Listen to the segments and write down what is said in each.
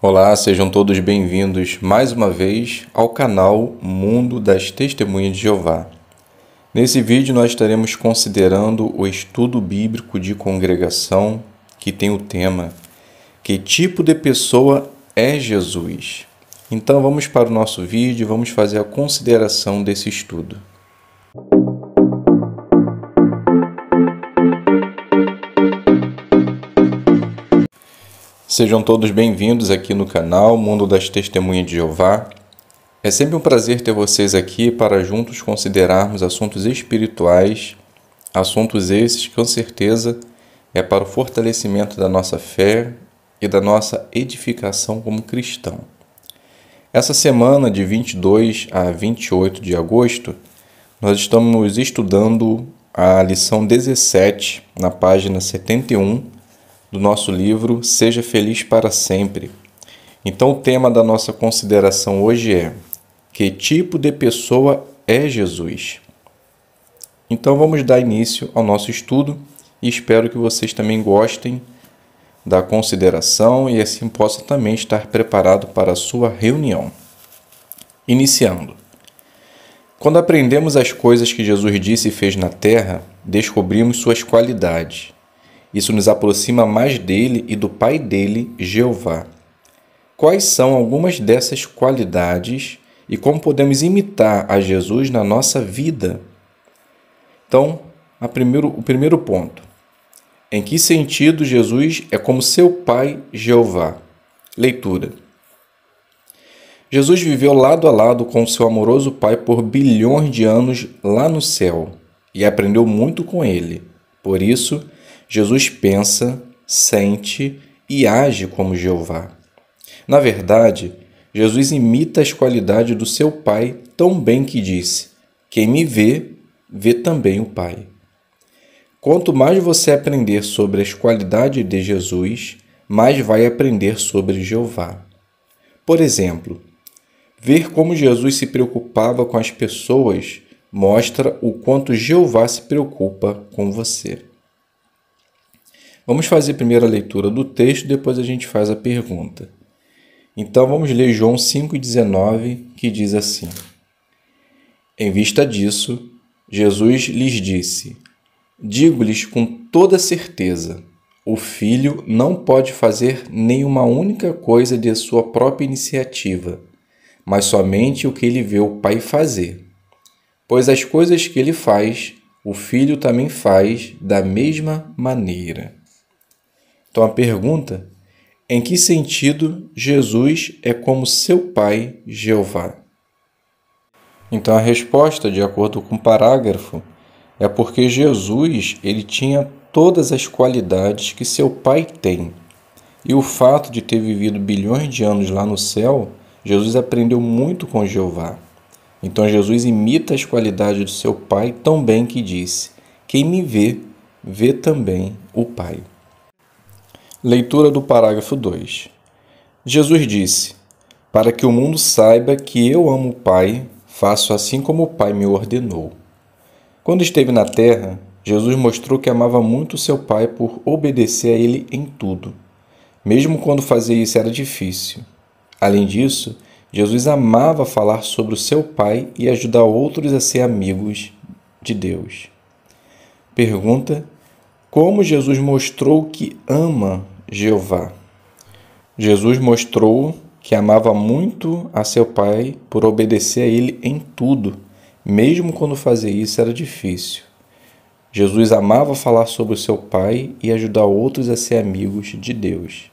Olá, sejam todos bem-vindos mais uma vez ao canal Mundo das Testemunhas de Jeová. Nesse vídeo nós estaremos considerando o estudo bíblico de congregação que tem o tema Que tipo de pessoa é Jesus? Então vamos para o nosso vídeo e vamos fazer a consideração desse estudo. Sejam todos bem-vindos aqui no canal Mundo das Testemunhas de Jeová. É sempre um prazer ter vocês aqui para juntos considerarmos assuntos espirituais, assuntos esses que com certeza é para o fortalecimento da nossa fé e da nossa edificação como cristão. Essa semana de 22 a 28 de agosto, nós estamos estudando a lição 17 na página 71 do nosso livro Seja Feliz para Sempre. Então o tema da nossa consideração hoje é: que tipo de pessoa é Jesus? Então vamos dar início ao nosso estudo e espero que vocês também gostem da consideração e assim possam também estar preparado para a sua reunião. Iniciando. Quando aprendemos as coisas que Jesus disse e fez na terra, descobrimos suas qualidades. Isso nos aproxima mais dele e do Pai dele, Jeová. Quais são algumas dessas qualidades e como podemos imitar a Jesus na nossa vida? Então, o primeiro ponto. Em que sentido Jesus é como seu Pai, Jeová? Leitura. Jesus viveu lado a lado com seu amoroso Pai por bilhões de anos lá no céu e aprendeu muito com ele. Por isso, Jesus pensa, sente e age como Jeová. Na verdade, Jesus imita as qualidades do seu Pai tão bem que disse: quem me vê, vê também o Pai. Quanto mais você aprender sobre as qualidades de Jesus, mais vai aprender sobre Jeová. Por exemplo, ver como Jesus se preocupava com as pessoas mostra o quanto Jeová se preocupa com você. Vamos fazer primeiro a leitura do texto, depois a gente faz a pergunta. Então vamos ler João 5,19, que diz assim: Em vista disso, Jesus lhes disse: Digo-lhes com toda certeza, o Filho não pode fazer nenhuma única coisa de sua própria iniciativa, mas somente o que ele vê o Pai fazer. Pois as coisas que ele faz, o Filho também faz da mesma maneira. Então a pergunta: em que sentido Jesus é como seu Pai, Jeová? Então a resposta, de acordo com o parágrafo, é porque Jesus ele tinha todas as qualidades que seu Pai tem. E o fato de ter vivido bilhões de anos lá no céu, Jesus aprendeu muito com Jeová. Então Jesus imita as qualidades do seu Pai tão bem que disse: quem me vê, vê também o Pai. Leitura do parágrafo 2. Jesus disse: Para que o mundo saiba que eu amo o Pai, faço assim como o Pai me ordenou. Quando esteve na terra, Jesus mostrou que amava muito seu Pai por obedecer a ele em tudo, mesmo quando fazer isso era difícil. Além disso, Jesus amava falar sobre o seu Pai e ajudar outros a ser amigos de Deus. Pergunta: como Jesus mostrou que ama Jeová? Jesus mostrou que amava muito a seu Pai por obedecer a ele em tudo, mesmo quando fazer isso era difícil. Jesus amava falar sobre o seu Pai e ajudar outros a ser amigos de Deus.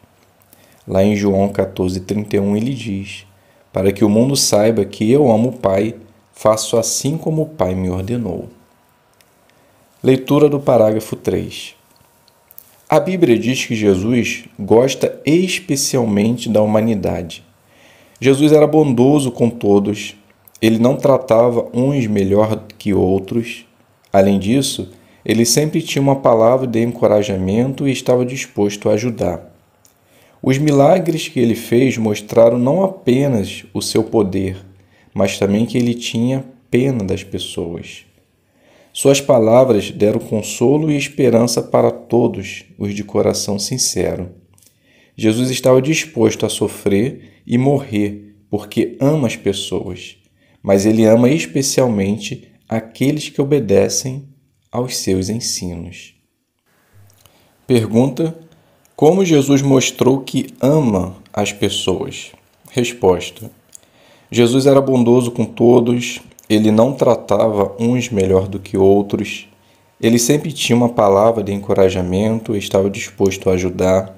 Lá em João 14,31 ele diz: Para que o mundo saiba que eu amo o Pai, faço assim como o Pai me ordenou. Leitura do parágrafo 3. A Bíblia diz que Jesus gosta especialmente da humanidade. Jesus era bondoso com todos, ele não tratava uns melhor que outros. Além disso, ele sempre tinha uma palavra de encorajamento e estava disposto a ajudar. Os milagres que ele fez mostraram não apenas o seu poder, mas também que ele tinha pena das pessoas. Suas palavras deram consolo e esperança para todos os de coração sincero. Jesus estava disposto a sofrer e morrer porque ama as pessoas, mas ele ama especialmente aqueles que obedecem aos seus ensinos. Pergunta: como Jesus mostrou que ama as pessoas? Resposta: Jesus era bondoso com todos, ele não tratava uns melhor do que outros, ele sempre tinha uma palavra de encorajamento e estava disposto a ajudar.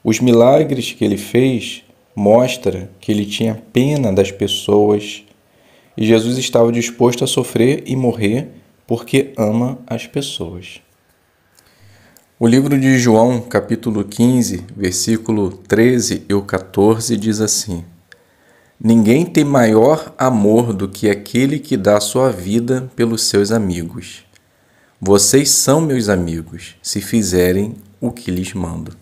Os milagres que ele fez mostram que ele tinha pena das pessoas e Jesus estava disposto a sofrer e morrer porque ama as pessoas. O livro de João, capítulo 15, versículo 13 e o 14 diz assim: Ninguém tem maior amor do que aquele que dá sua vida pelos seus amigos. Vocês são meus amigos, se fizerem o que lhes mando.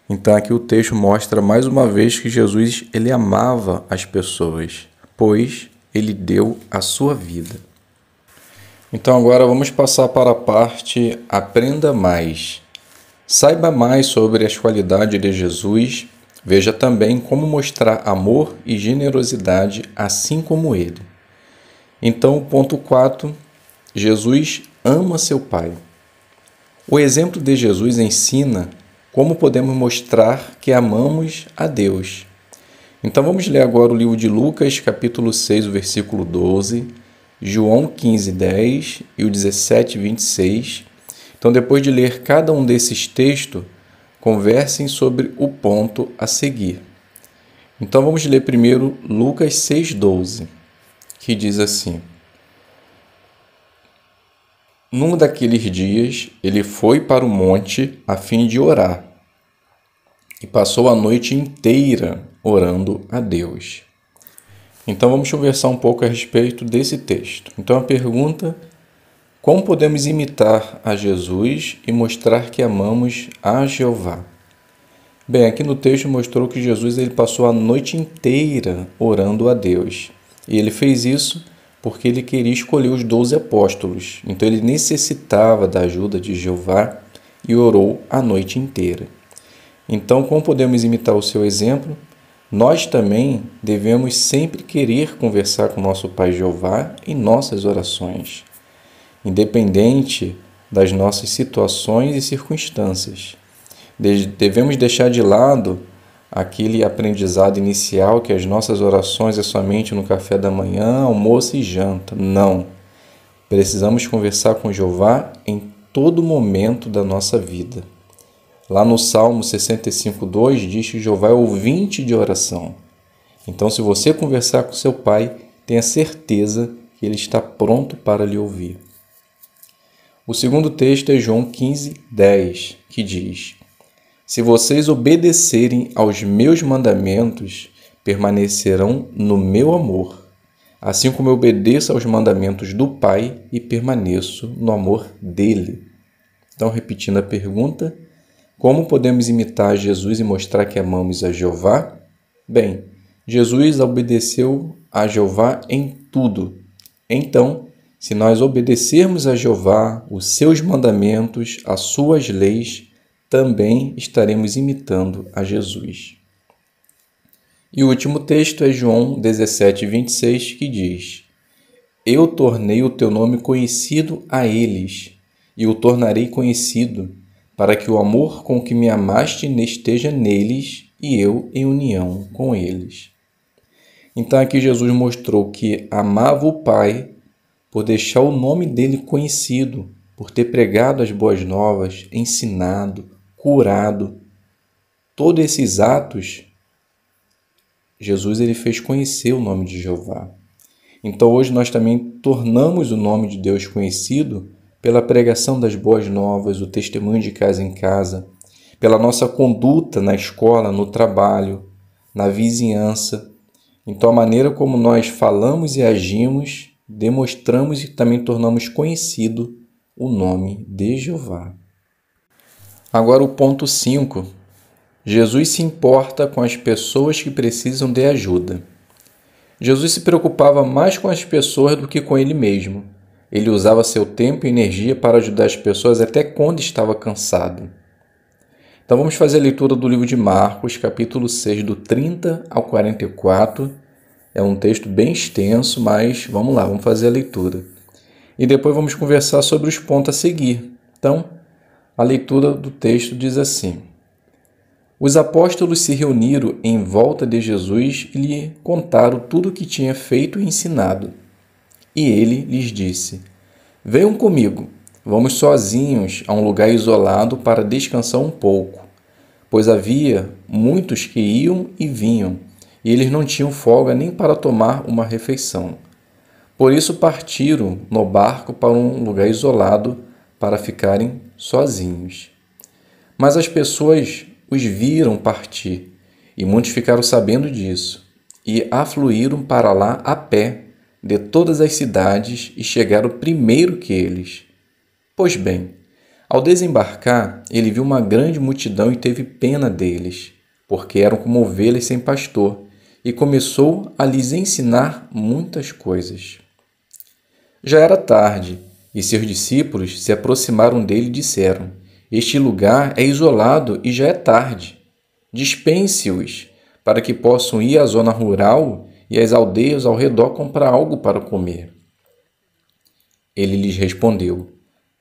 Então aqui o texto mostra mais uma vez que Jesus ele amava as pessoas, pois ele deu a sua vida. Então agora vamos passar para a parte Aprenda Mais. Saiba mais sobre as qualidades de Jesus. Veja também como mostrar amor e generosidade assim como ele. Então, ponto 4. Jesus ama seu Pai. O exemplo de Jesus ensina como podemos mostrar que amamos a Deus. Então vamos ler agora o livro de Lucas, capítulo 6, o versículo 12, João 15, 10 e o 17, 26. Então, depois de ler cada um desses textos, conversem sobre o ponto a seguir. Então, vamos ler primeiro Lucas 6, 12, que diz assim: Num daqueles dias, ele foi para o monte a fim de orar, e passou a noite inteira orando a Deus. Então vamos conversar um pouco a respeito desse texto. Então a pergunta: como podemos imitar a Jesus e mostrar que amamos a Jeová? Bem, aqui no texto mostrou que Jesus ele passou a noite inteira orando a Deus. E ele fez isso porque ele queria escolher os 12 apóstolos. Então ele necessitava da ajuda de Jeová e orou a noite inteira. Então, como podemos imitar o seu exemplo? Nós também devemos sempre querer conversar com nosso Pai Jeová em nossas orações, independente das nossas situações e circunstâncias. Devemos deixar de lado aquele aprendizado inicial que as nossas orações é somente no café da manhã, almoço e janta. Não. Precisamos conversar com Jeová em todo momento da nossa vida. Lá no Salmo 65:2 diz que Jeová é ouvinte de oração. Então, se você conversar com seu Pai, tenha certeza que Ele está pronto para lhe ouvir. O segundo texto é João 15:10, que diz: Se vocês obedecerem aos meus mandamentos, permanecerão no meu amor, assim como eu obedeço aos mandamentos do Pai e permaneço no amor dele. Então, repetindo a pergunta: como podemos imitar Jesus e mostrar que amamos a Jeová? Bem, Jesus obedeceu a Jeová em tudo. Então, se nós obedecermos a Jeová, os seus mandamentos, as suas leis, também estaremos imitando a Jesus. E o último texto é João 17, 26, que diz: Eu tornei o teu nome conhecido a eles, e o tornarei conhecido, para que o amor com que me amaste esteja neles e eu em união com eles. Então aqui Jesus mostrou que amava o Pai por deixar o nome dele conhecido, por ter pregado as boas novas, ensinado, curado. Todos esses atos, Jesus ele fez conhecer o nome de Jeová. Então hoje nós também tornamos o nome de Deus conhecido pela pregação das boas novas, o testemunho de casa em casa, pela nossa conduta na escola, no trabalho, na vizinhança. Então, a maneira como nós falamos e agimos, demonstramos e também tornamos conhecido o nome de Jeová. Agora o ponto 5. Jesus se importa com as pessoas que precisam de ajuda. Jesus se preocupava mais com as pessoas do que com ele mesmo. Ele usava seu tempo e energia para ajudar as pessoas até quando estava cansado. Então vamos fazer a leitura do livro de Marcos, capítulo 6, do 30 ao 44. É um texto bem extenso, mas vamos lá, vamos fazer a leitura. E depois vamos conversar sobre os pontos a seguir. Então, a leitura do texto diz assim: Os apóstolos se reuniram em volta de Jesus e lhe contaram tudo o que tinha feito e ensinado. E ele lhes disse: Venham comigo, vamos sozinhos a um lugar isolado para descansar um pouco, pois havia muitos que iam e vinham, e eles não tinham folga nem para tomar uma refeição. Por isso partiram no barco para um lugar isolado para ficarem sozinhos. Mas as pessoas os viram partir, e muitos ficaram sabendo disso, e afluíram para lá a pé de todas as cidades e chegaram primeiro que eles. Pois bem, ao desembarcar, ele viu uma grande multidão e teve pena deles, porque eram como ovelhas sem pastor, e começou a lhes ensinar muitas coisas. Já era tarde, e seus discípulos se aproximaram dele e disseram: Este lugar é isolado e já é tarde. Dispense-os, para que possam ir à zona rural e às aldeias ao redor comprar algo para comer. Ele lhes respondeu: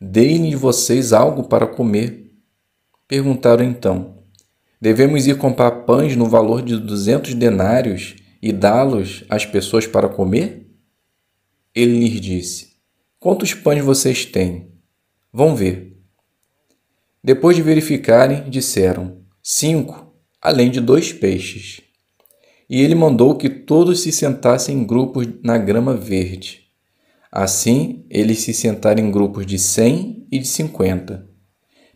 Deem-lhe vocês algo para comer. Perguntaram então: Devemos ir comprar pães no valor de 200 denários e dá-los às pessoas para comer? Ele lhes disse: Quantos pães vocês têm? Vão ver. Depois de verificarem, disseram: 5, além de 2 peixes. E ele mandou que todos se sentassem em grupos na grama verde. Assim, eles se sentaram em grupos de 100 e de 50.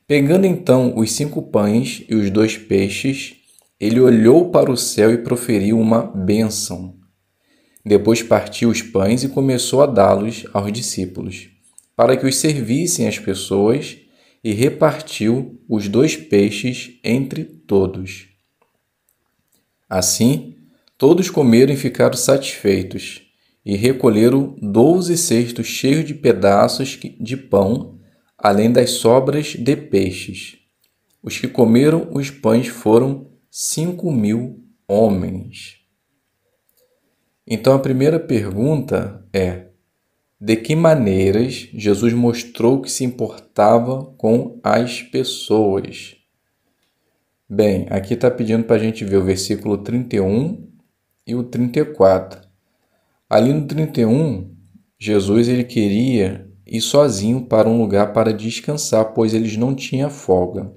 Pegando então os 5 pães e os 2 peixes, ele olhou para o céu e proferiu uma bênção. Depois partiu os pães e começou a dá-los aos discípulos, para que os servissem às pessoas, e repartiu os 2 peixes entre todos. Assim, todos comeram e ficaram satisfeitos, e recolheram 12 cestos cheios de pedaços de pão, além das sobras de peixes. Os que comeram os pães foram 5.000 homens. Então a primeira pergunta é: de que maneiras Jesus mostrou que se importava com as pessoas? Bem, aqui está pedindo para a gente ver o versículo 31 e o 34. Ali no 31, Jesus ele queria ir sozinho para um lugar para descansar, pois eles não tinham folga.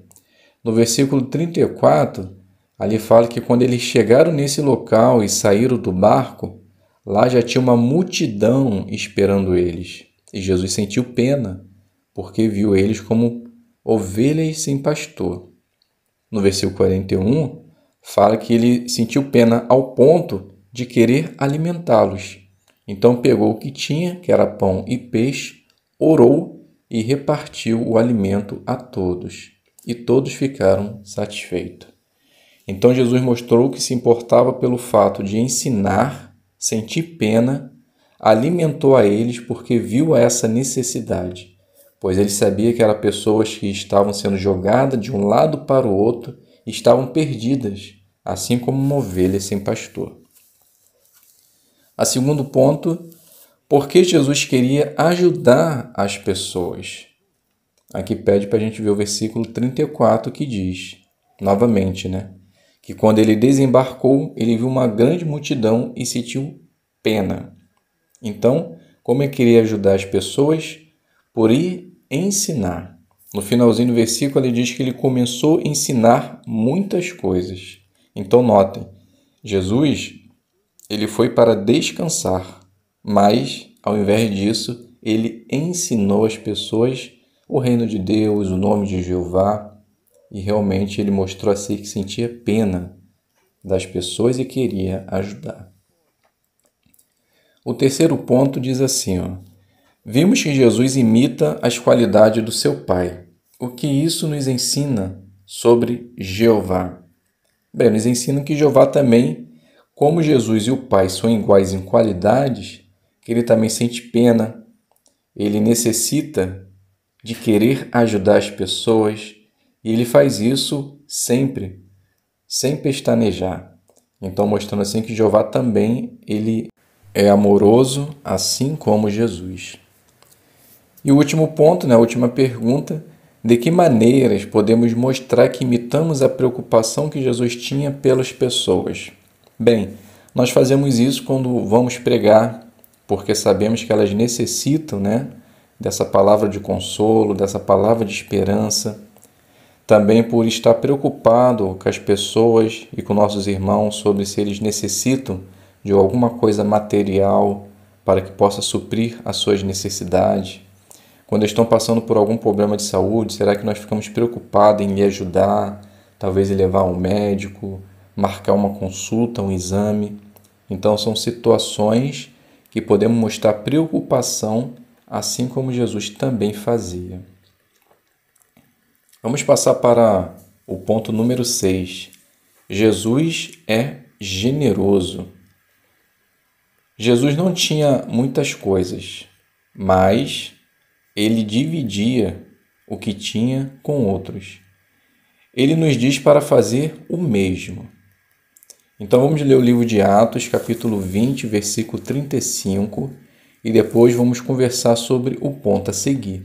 No versículo 34, ali fala que quando eles chegaram nesse local e saíram do barco, lá já tinha uma multidão esperando eles. E Jesus sentiu pena, porque viu eles como ovelhas sem pastor. No versículo 41, fala que ele sentiu pena ao ponto de querer alimentá-los. Então pegou o que tinha, que era pão e peixe, orou e repartiu o alimento a todos. E todos ficaram satisfeitos. Então Jesus mostrou que se importava pelo fato de ensinar, sentir pena, alimentou a eles porque viu essa necessidade, pois ele sabia que eram pessoas que estavam sendo jogadas de um lado para o outro e estavam perdidas, assim como uma ovelha sem pastor. A segundo ponto, porque Jesus queria ajudar as pessoas. Aqui pede para a gente ver o versículo 34 que diz, novamente, que quando ele desembarcou, ele viu uma grande multidão e sentiu pena. Então, como ele queria ajudar as pessoas? Por ir ensinar. No finalzinho do versículo, ele diz que ele começou a ensinar muitas coisas. Então, notem, Jesus ele foi para descansar, mas, ao invés disso, ele ensinou as pessoas o reino de Deus, o nome de Jeová, e realmente ele mostrou a si que sentia pena das pessoas e queria ajudar. O terceiro ponto diz assim, vimos que Jesus imita as qualidades do seu Pai. O que isso nos ensina sobre Jeová? Bem, nos ensina que Jeová também, como Jesus e o Pai são iguais em qualidades, que ele também sente pena, ele necessita de querer ajudar as pessoas, e ele faz isso sempre, sem pestanejar. Então, mostrando assim que Jeová também ele é amoroso, assim como Jesus. E o último ponto, a última pergunta: de que maneiras podemos mostrar que imitamos a preocupação que Jesus tinha pelas pessoas? Bem, nós fazemos isso quando vamos pregar, porque sabemos que elas necessitam, dessa palavra de consolo, dessa palavra de esperança. Também por estar preocupado com as pessoas e com nossos irmãos sobre se eles necessitam de alguma coisa material para que possa suprir as suas necessidades. Quando estão passando por algum problema de saúde, será que nós ficamos preocupados em lhe ajudar, talvez em levar ao médico, marcar uma consulta, um exame? Então são situações que podemos mostrar preocupação, assim como Jesus também fazia. Vamos passar para o ponto número 6. Jesus é generoso. Jesus não tinha muitas coisas, mas ele dividia o que tinha com outros. Ele nos diz para fazer o mesmo. Então vamos ler o livro de Atos, capítulo 20, versículo 35, e depois vamos conversar sobre o ponto a seguir.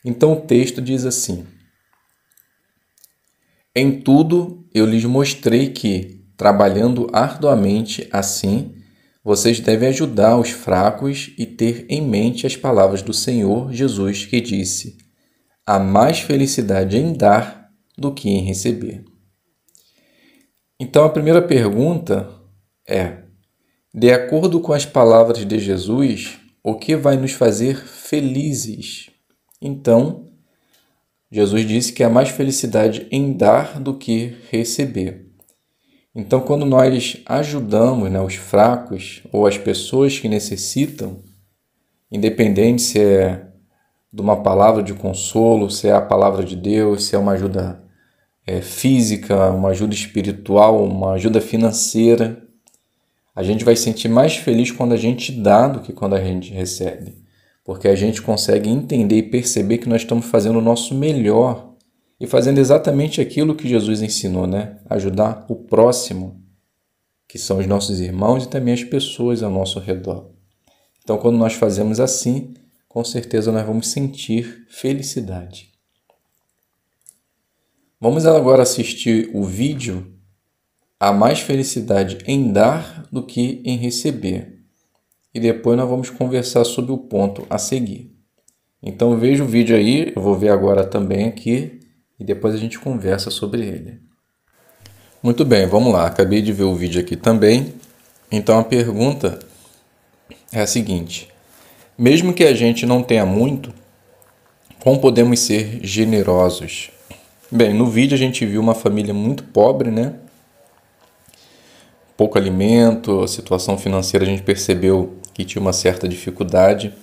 Então o texto diz assim: em tudo eu lhes mostrei que, trabalhando arduamente assim, vocês devem ajudar os fracos e ter em mente as palavras do Senhor Jesus, que disse: há mais felicidade em dar do que em receber. Então a primeira pergunta é: de acordo com as palavras de Jesus, o que vai nos fazer felizes? Então, Jesus disse que há mais felicidade em dar do que receber. Então, quando nós ajudamos os fracos ou as pessoas que necessitam, independente se é de uma palavra de consolo, se é a palavra de Deus, se é uma ajuda física, uma ajuda espiritual, uma ajuda financeira, a gente vai sentir mais feliz quando a gente dá do que quando a gente recebe. Porque a gente consegue entender e perceber que nós estamos fazendo o nosso melhor e fazendo exatamente aquilo que Jesus ensinou, ajudar o próximo, que são os nossos irmãos e também as pessoas ao nosso redor. Então, quando nós fazemos assim, com certeza nós vamos sentir felicidade. Vamos agora assistir o vídeo Há mais felicidade em dar do que em receber. E depois nós vamos conversar sobre o ponto a seguir. Então veja o vídeo aí, eu vou ver agora também aqui e depois a gente conversa sobre ele. Muito bem, vamos lá. Acabei de ver o vídeo aqui também. Então a pergunta é a seguinte: mesmo que a gente não tenha muito, como podemos ser generosos? Bem, no vídeo a gente viu uma família muito pobre, Pouco alimento, a situação financeira a gente percebeu que tinha uma certa dificuldade,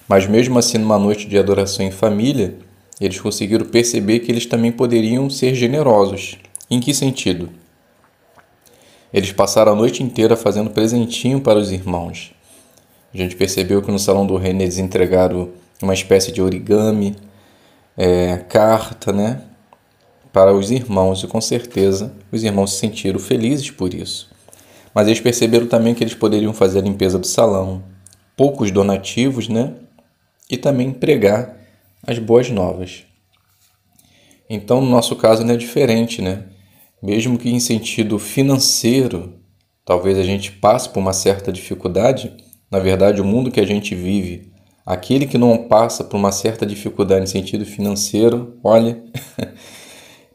mas mesmo assim numa noite de adoração em família, eles conseguiram perceber que eles também poderiam ser generosos. Em que sentido? Eles passaram a noite inteira fazendo presentinho para os irmãos. A gente percebeu que no Salão do Reino eles entregaram uma espécie de origami, carta, para os irmãos, e com certeza os irmãos se sentiram felizes por isso. Mas eles perceberam também que eles poderiam fazer a limpeza do salão, poucos donativos, e também pregar as boas novas. Então, no nosso caso não é diferente, Mesmo que em sentido financeiro, talvez a gente passe por uma certa dificuldade, na verdade o mundo que a gente vive, aquele que não passa por uma certa dificuldade em sentido financeiro, olha,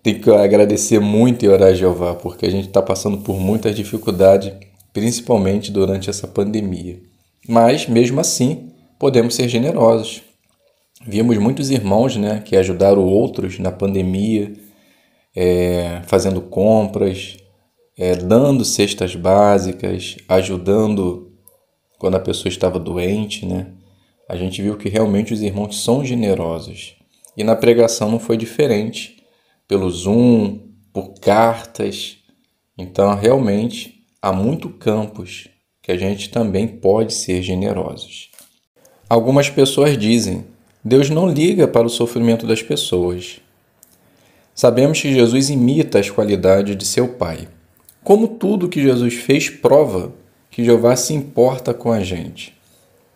tem que agradecer muito e orar a Jeová, porque a gente está passando por muitas dificuldades, principalmente durante essa pandemia. Mas, mesmo assim, podemos ser generosos. Vimos muitos irmãos que ajudaram outros na pandemia, fazendo compras, dando cestas básicas, ajudando quando a pessoa estava doente. A gente viu que realmente os irmãos são generosos. E na pregação não foi diferente. Pelo Zoom, por cartas. Então, realmente, há muito campos que a gente também pode ser generosos. Algumas pessoas dizem: Deus não liga para o sofrimento das pessoas. Sabemos que Jesus imita as qualidades de seu Pai. Como tudo que Jesus fez prova que Jeová se importa com a gente.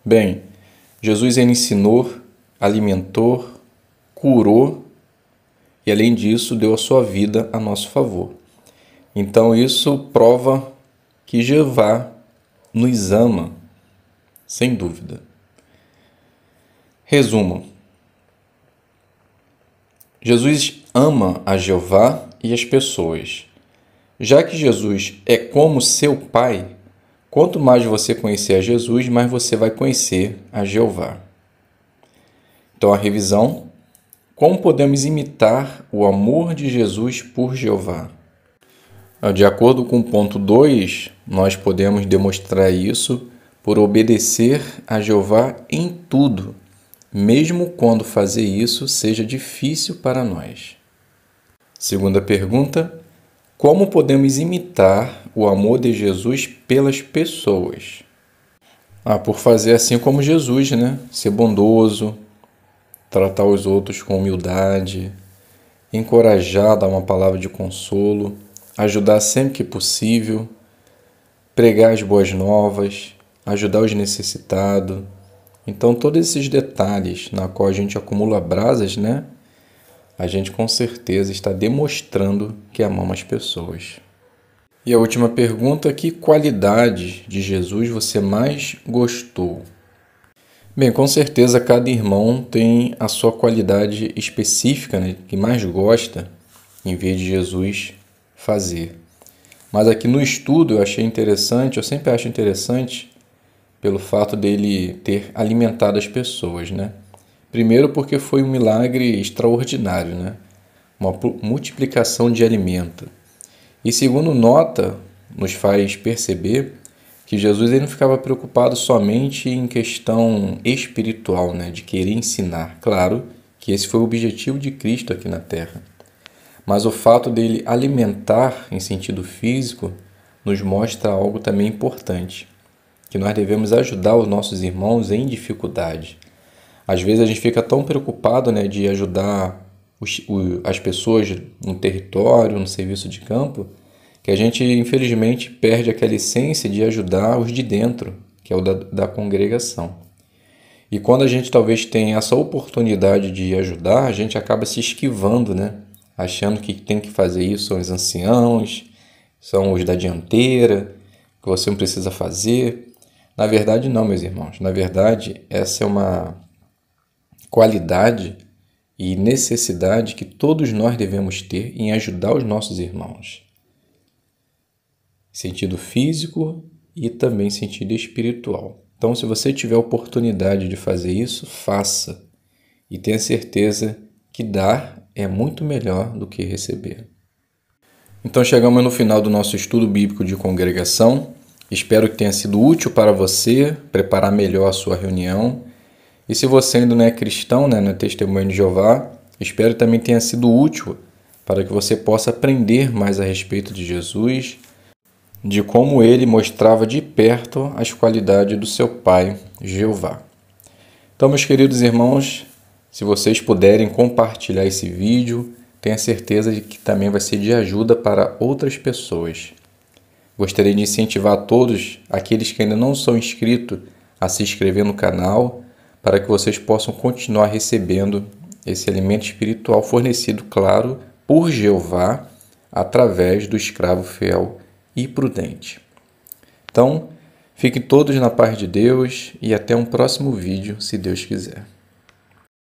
Bem, Jesus ele ensinou, alimentou, curou e, além disso, deu a sua vida a nosso favor. Então, isso prova que Jeová nos ama, sem dúvida. Resumo. Jesus ama a Jeová e as pessoas. Já que Jesus é como seu Pai, quanto mais você conhecer a Jesus, mais você vai conhecer a Jeová. Então, a revisão. Como podemos imitar o amor de Jesus por Jeová? De acordo com o ponto 2, nós podemos demonstrar isso por obedecer a Jeová em tudo, mesmo quando fazer isso seja difícil para nós. Segunda pergunta: como podemos imitar o amor de Jesus pelas pessoas? Por fazer assim como Jesus, né? Ser bondoso, tratar os outros com humildade, encorajar, dar uma palavra de consolo, ajudar sempre que possível, pregar as boas novas, ajudar os necessitados. Então, todos esses detalhes na qual a gente acumula brasas, né? A gente com certeza está demonstrando que amamos as pessoas. E a última pergunta: que qualidade de Jesus você mais gostou? Bem, com certeza cada irmão tem a sua qualidade específica, né, que mais gosta em vez de Jesus fazer. Mas aqui no estudo eu achei interessante, eu sempre acho interessante pelo fato dele ter alimentado as pessoas, né? Primeiro porque foi um milagre extraordinário, né? Uma multiplicação de alimento. E segundo, nos faz perceber que Jesus ele não ficava preocupado somente em questão espiritual, né? De querer ensinar. Claro que esse foi o objetivo de Cristo aqui na Terra. Mas o fato dele alimentar em sentido físico nos mostra algo também importante, que nós devemos ajudar os nossos irmãos em dificuldade. Às vezes a gente fica tão preocupado, né, de ajudar as pessoas no território, no serviço de campo, que a gente infelizmente perde aquela essência de ajudar os de dentro, que é o da congregação. E quando a gente talvez tenha essa oportunidade de ajudar, a gente acaba se esquivando, né? Achando que tem que fazer isso são os anciãos, são os da dianteira, que você não precisa fazer. Na verdade, não, meus irmãos. Na verdade, essa é uma qualidade e necessidade que todos nós devemos ter em ajudar os nossos irmãos. Sentido físico e também sentido espiritual. Então, se você tiver a oportunidade de fazer isso, faça. E tenha certeza que dar é muito melhor do que receber. Então, chegamos no final do nosso estudo bíblico de congregação. Espero que tenha sido útil para você preparar melhor a sua reunião. E se você ainda não é cristão, né, não é testemunho de Jeová, espero que também tenha sido útil para que você possa aprender mais a respeito de Jesus, de como ele mostrava de perto as qualidades do seu Pai, Jeová. Então, meus queridos irmãos, se vocês puderem compartilhar esse vídeo, tenha certeza de que também vai ser de ajuda para outras pessoas. Gostaria de incentivar todos aqueles que ainda não são inscritos a se inscrever no canal, para que vocês possam continuar recebendo esse alimento espiritual fornecido, claro, por Jeová, através do escravo fiel e prudente. Então, fiquem todos na paz de Deus e até um próximo vídeo, se Deus quiser.